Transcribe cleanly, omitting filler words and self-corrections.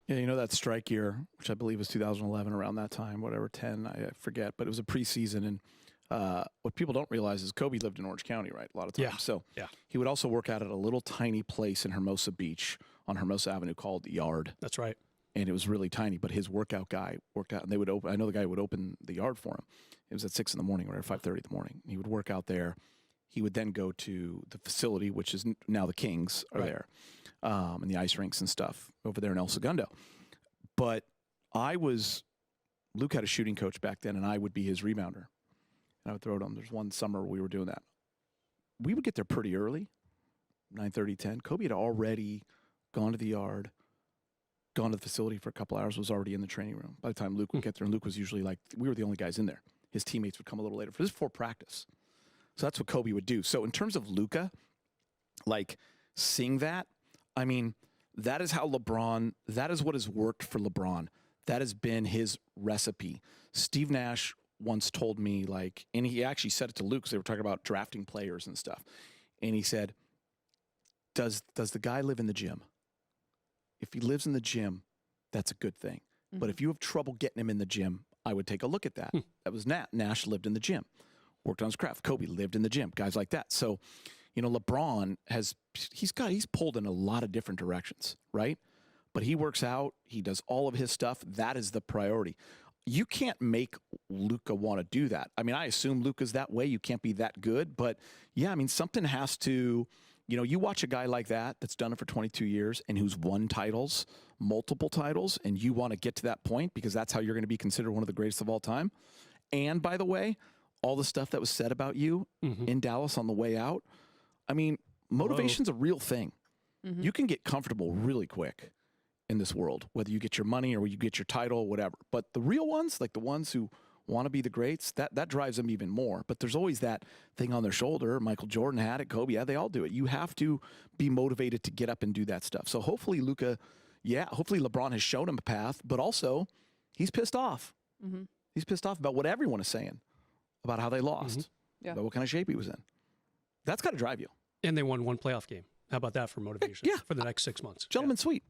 Yeah, you know that strike year, which I believe was 2011, around that time, whatever, 10, I forget, but it was a preseason. And what people don't realize is Kobe lived in Orange County, right, a lot of times. Yeah. So Yeah. he would also work out at a little tiny place in Hermosa Beach on Hermosa Avenue called The Yard. That's right. And it was really tiny, but his workout guy worked out, and they would open. I know the guy would open the yard for him. It was at 6 in the morning or 5:30 in the morning. He would work out there. He would then go to the facility, which is now the Kings are there, and the ice rinks and stuff over there in El Segundo. But Luke had a shooting coach back then, and I would be his rebounder. And I would throw it on. There's one summer we were doing that. We would get there pretty early, 9:30, 10. Kobe had already gone to the yard, gone to the facility for a couple hours, was already in the training room. By the time Luke would get there, and Luke was usually like, we were the only guys in there. His teammates would come a little later. This is before practice. So that's what Kobe would do. So in terms of Luka, like seeing that, I mean, that is how that is what has worked for LeBron. That has been his recipe. Steve Nash once told me, like, and he actually said it to Luke because they were talking about drafting players and stuff. And he said, does the guy live in the gym? If he lives in the gym, that's a good thing. Mm-hmm. But if you have trouble getting him in the gym, I would take a look at that. That was Nat. Nash lived in the gym, worked on his craft. Kobe lived in the gym, guys like that. So, you know, LeBron he's pulled in a lot of different directions, right? But he works out. He does all of his stuff. That is the priority. You can't make Luka want to do that. I mean, I assume Luka's that way. You can't be that good. But, yeah, I mean, something has to – you know, you watch a guy like that that's done it for 22 years and who's won titles, multiple titles, and you want to get to that point because that's how you're going to be considered one of the greatest of all time. And, by the way, all the stuff that was said about you in Dallas on the way out, I mean, motivation's a real thing. Mm-hmm. You can get comfortable really quick in this world, whether you get your money or you get your title, whatever. But the real ones, like the ones who want to be the greats, that drives them even more. But there's always that thing on their shoulder. Michael Jordan had it. Kobe, yeah, they all do it. You have to be motivated to get up and do that stuff. So hopefully Luka, hopefully LeBron has shown him a path, but also he's pissed off. Mm-hmm. He's pissed off about what everyone is saying about how they lost, about what kind of shape he was in. That's got to drive you. And they won one playoff game. How about that for motivation for the next 6 months? Gentleman's sweep.